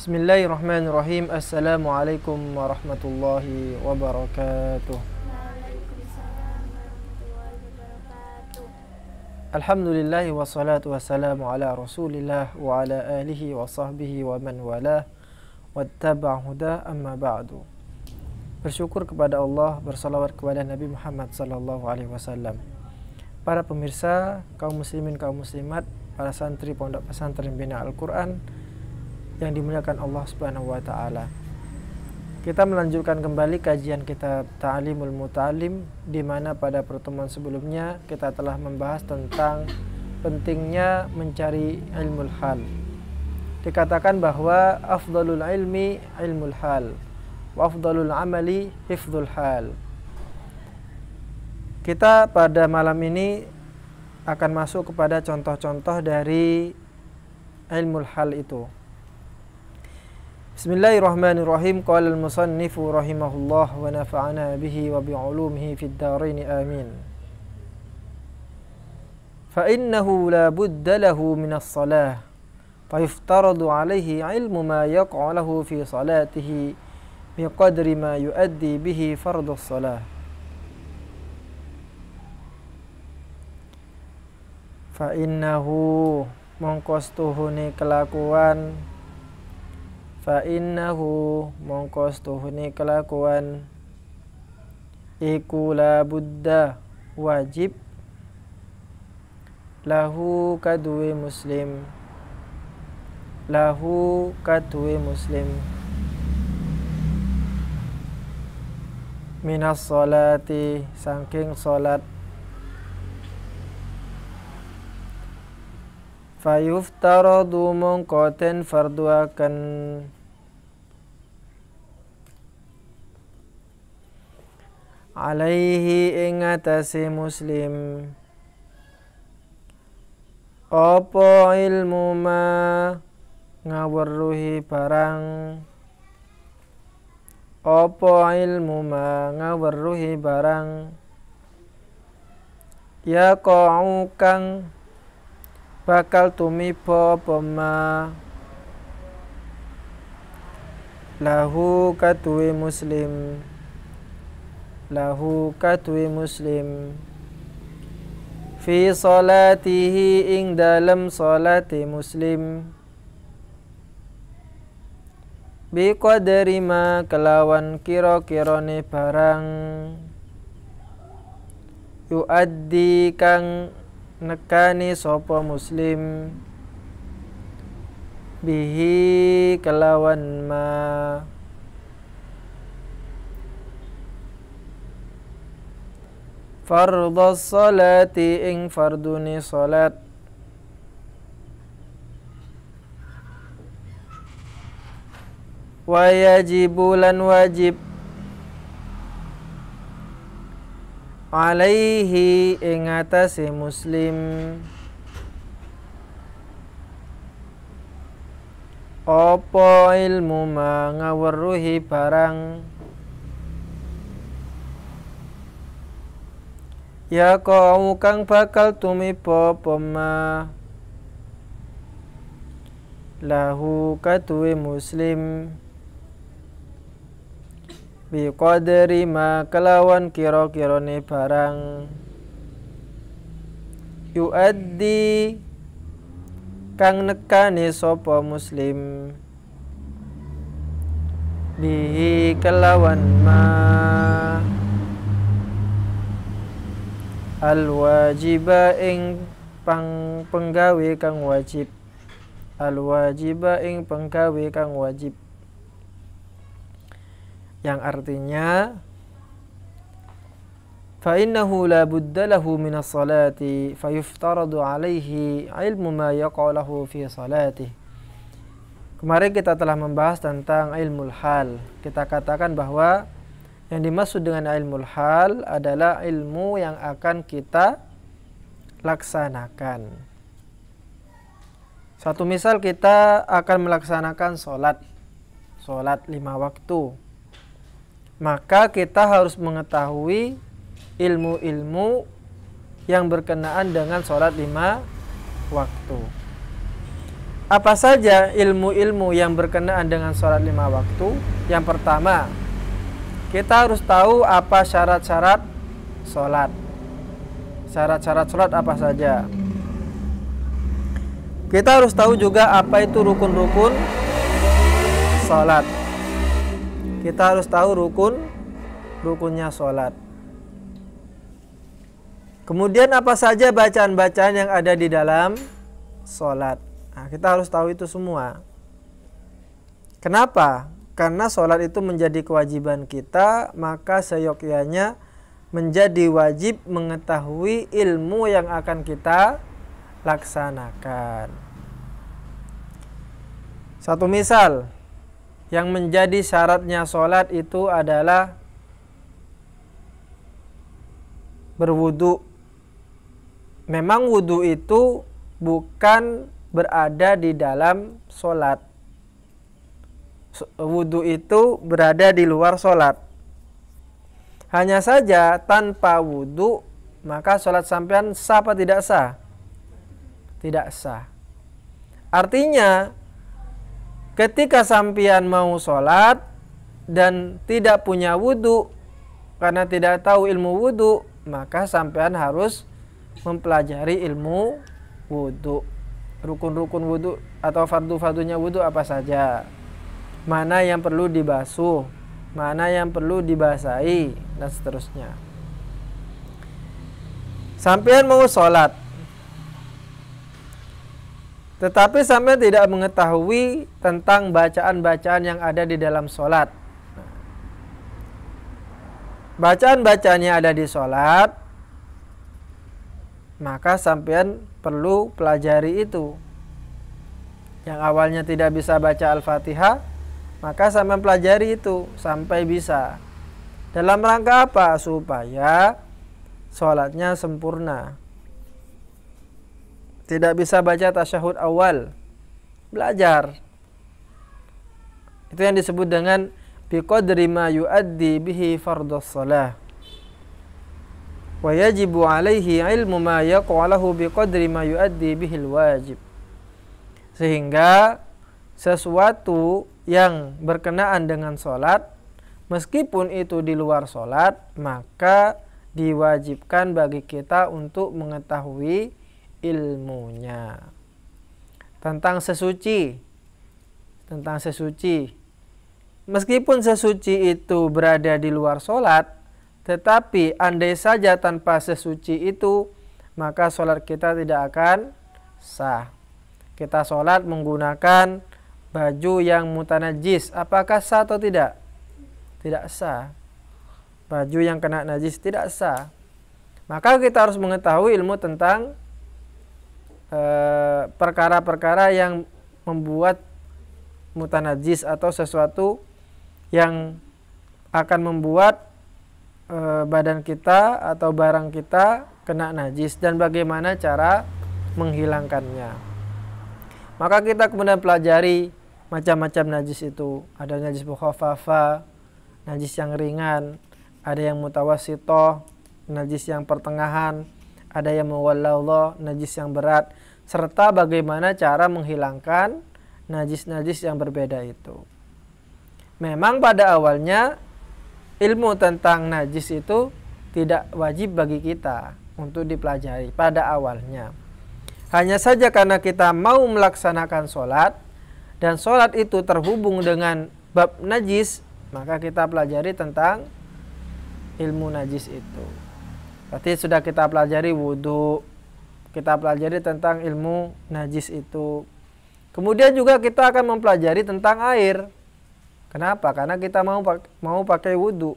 Bismillahirrahmanirrahim. Assalamualaikum warahmatullahi wabarakatuh. Alhamdulillah wassalatu wassalamu ala rasulillah wa ala alihi wa sahbihi wa man walah wattaba'a huda amma ba'du. Bersyukur kepada Allah, bersalawat kepada Nabi Muhammad sallallahu alaihi wasallam. Para pemirsa, kaum muslimin, kaum muslimat, para santri Pondok Pesantren Bina Al-Qur'an yang dimuliakan Allah Subhanahu wa taala. Kita melanjutkan kembali kajian kitab Ta'limul Muta'allim, di mana pada pertemuan sebelumnya kita telah membahas tentang pentingnya mencari ilmul hal. Dikatakan bahwa afdalul ilmi ilmul hal wa afdalul amali hifdzul hal. Kita pada malam ini akan masuk kepada contoh-contoh dari ilmul hal itu. Bismillahirrahmanirrahim. Qala al-musannifu rahimahullah wa nafa'ana bihi wa bi'ulumihi fid dharain amin. Fa innahu la budda lahu min as-salah fa yuftaradu alayhi ilmu ma yaqa'u lahu fi salatihi biqadri ma yuaddi bihi fardhu as-salah. Fa innahu mongkostuhune kelakuan, fa innahu mongkostuhune kelakuan iku la budda wajib lahu kaduwe muslim minas salati saking salat fayuftaradu mongkoten farduakan alaihi ing atase muslim apa ilmu ma ngaweruhi barang, apa ilmu ma ngaweruhi barang ya qa'u kang bakal tumiba apa ma lahu kaduwe muslim fi salatihi ing dalam salati muslim bi qadri ma kelawan kira-kirane barang yuaddi kang nekani sapa muslim bihi kelawan ma fardhus salati ing farduni salat wa yajibu lan wajib alaihi ing atase muslim apa ilmu ma ngaweruhi barang ya qa'u kang bakal tumiba apa ma lahu kaduwe muslim bi qadri ma kelawan kira-kirane barang yuaddi kang nekane sapa muslim bihi kelawan ma al wajiba ing penggawe kang wajib, al wajiba ing penggawe kang wajib, yang artinya fa innahu la budda lahu min as-salati fa yuftaradu alaihi ilmu ma yaqa'u lahu fi salatihi. Kemarin kita telah membahas tentang ilmul hal. Kita katakan bahwa yang dimaksud dengan ilmul hal adalah ilmu yang akan kita laksanakan. Satu misal, kita akan melaksanakan sholat 5 waktu. Maka kita harus mengetahui ilmu-ilmu yang berkenaan dengan sholat 5 waktu. Apa saja ilmu-ilmu yang berkenaan dengan sholat 5 waktu? Yang pertama, kita harus tahu apa syarat-syarat sholat. Syarat-syarat sholat apa saja? Kita harus tahu juga apa itu rukun-rukun sholat. Kita harus tahu rukunnya sholat. Kemudian apa saja bacaan-bacaan yang ada di dalam sholat. Nah, kita harus tahu itu semua. Kenapa? Karena sholat itu menjadi kewajiban kita, maka seyogyanya menjadi wajib mengetahui ilmu yang akan kita laksanakan. Satu misal, yang menjadi syaratnya sholat itu adalah berwudu. Memang wudu itu bukan berada di dalam sholat. Wudu itu berada di luar sholat. Hanya saja tanpa wudu, maka sholat sampean sah apa tidak sah? Tidak sah. Artinya, ketika sampean mau sholat dan tidak punya wudu, karena tidak tahu ilmu wudu, maka sampean harus mempelajari ilmu wudu. Rukun-rukun wudu atau fardu-fardunya wudu apa saja, mana yang perlu dibasuh, mana yang perlu dibasahi, dan seterusnya. Sampean mau sholat, tetapi sampean tidak mengetahui tentang bacaan-bacaan yang ada di dalam sholat. Bacaan-bacaan yang ada di sholat, maka sampean perlu pelajari itu. Yang awalnya tidak bisa baca Al-Fatihah, maka sampean pelajari itu sampai bisa. Dalam rangka apa? Supaya sholatnya sempurna. Tidak bisa baca tasyahud awal, belajar. Itu yang disebut dengan biqadri ma yuaddi bihi fardhus shalah. Wa yajibu alaihi ilmu ma yaqalahu biqadri ma yuaddi bihil wajib. Sehingga sesuatu yang berkenaan dengan sholat, meskipun itu di luar sholat, maka diwajibkan bagi kita untuk mengetahui ilmunya. Tentang sesuci, meskipun sesuci itu berada di luar sholat, tetapi andai saja tanpa sesuci itu, maka sholat kita tidak akan sah. Kita sholat menggunakan baju yang mutanajis, apakah sah atau tidak? Tidak sah. Baju yang kena najis tidak sah. Maka kita harus mengetahui ilmu tentang perkara-perkara yang membuat mutanajis atau sesuatu yang akan membuat badan kita atau barang kita kena najis dan bagaimana cara menghilangkannya. Maka kita kemudian pelajari macam-macam najis itu. Ada najis mukhaffafa, najis yang ringan, ada yang mutawassithah, najis yang pertengahan, ada yang muwalladhah, najis yang berat, serta bagaimana cara menghilangkan najis-najis yang berbeda itu. Memang pada awalnya ilmu tentang najis itu tidak wajib bagi kita untuk dipelajari pada awalnya. Hanya saja karena kita mau melaksanakan sholat dan sholat itu terhubung dengan bab najis, maka kita pelajari tentang ilmu najis itu. Berarti sudah kita pelajari wudhu, kita pelajari tentang ilmu najis itu. Kemudian juga kita akan mempelajari tentang air. Kenapa? Karena kita mau pakai wudhu.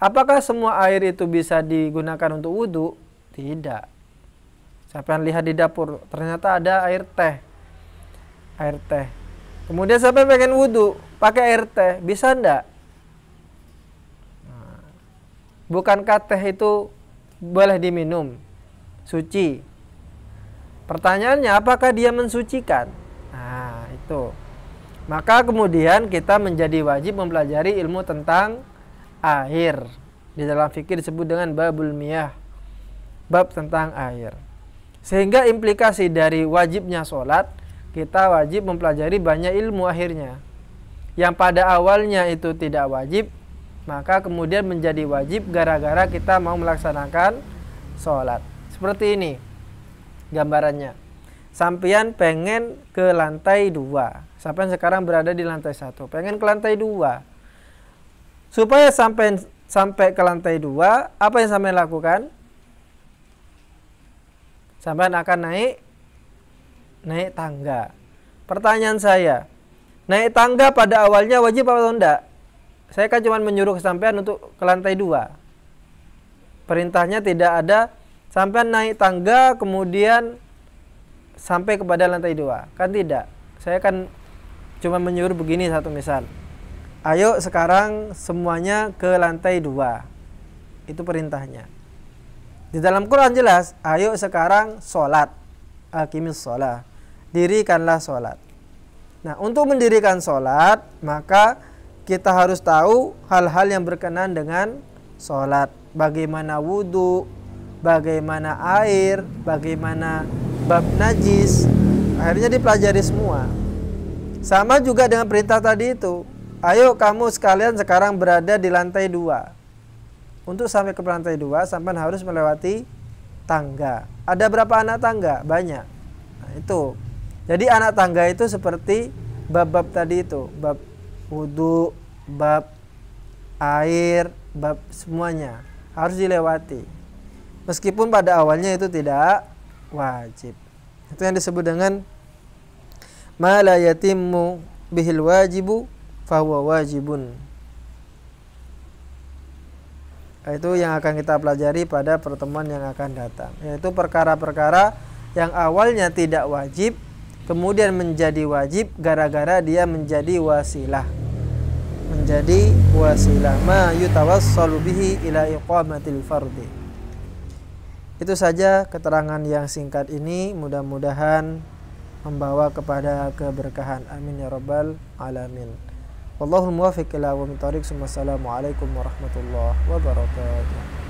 Apakah semua air itu bisa digunakan untuk wudhu? Tidak. Sampai lihat di dapur, ternyata ada air teh. Air teh. Kemudian sampai pengen wudhu, pakai air teh, bisa enggak? Nah, bukankah teh itu boleh diminum? Suci. Pertanyaannya, apakah dia mensucikan? Nah, itu. Maka kemudian kita menjadi wajib mempelajari ilmu tentang air. Di dalam fikih disebut dengan babul miyah, bab tentang air. Sehingga implikasi dari wajibnya sholat, kita wajib mempelajari banyak ilmu akhirnya. Yang pada awalnya itu tidak wajib, maka kemudian menjadi wajib gara-gara kita mau melaksanakan sholat. Seperti ini gambarannya. Sampean pengen ke lantai 2. Sampean sekarang berada di lantai 1. Pengen ke lantai 2. Supaya sampai ke lantai 2, apa yang sampean lakukan? Sampean akan naik tangga. Pertanyaan saya, naik tangga pada awalnya wajib atau enggak? Saya kan cuma menyuruh sampean untuk ke lantai 2. Perintahnya tidak ada sampean naik tangga kemudian sampai kepada lantai 2. Kan tidak. Saya kan cuma menyuruh begini, satu misal. Ayo sekarang semuanya ke lantai 2. Itu perintahnya. Di dalam Quran jelas, ayo sekarang sholat. Aqimis sholat. Dirikanlah sholat. Nah, untuk mendirikan sholat, maka kita harus tahu hal-hal yang berkenaan dengan sholat. Bagaimana wudhu, bagaimana air, bagaimana bab najis. Akhirnya dipelajari semua. Sama juga dengan perintah tadi itu. Ayo kamu sekalian sekarang berada di lantai 2. Untuk sampai ke lantai 2, sampai harus melewati tangga. Ada berapa anak tangga? Banyak. Nah, itu. Jadi anak tangga itu seperti bab-bab tadi itu. Bab wudu, bab air, bab semuanya. Harus dilewati. Meskipun pada awalnya itu tidak wajib. Itu yang disebut dengan ma la yatimmu bihil wajibu fahuwa wajibun. Itu yang akan kita pelajari pada pertemuan yang akan datang, yaitu perkara-perkara yang awalnya tidak wajib kemudian menjadi wajib gara-gara dia menjadi wasilah. Menjadi wasilah ma yutawassalu bihi ila iqamatil fardhi. Itu saja keterangan yang singkat ini, mudah-mudahan membawa kepada keberkahan. Amin ya rabbal alamin. Wallahul muwaffiq ila aqwamit thoriq. Wassalamualaikum warahmatullahi wabarakatuh.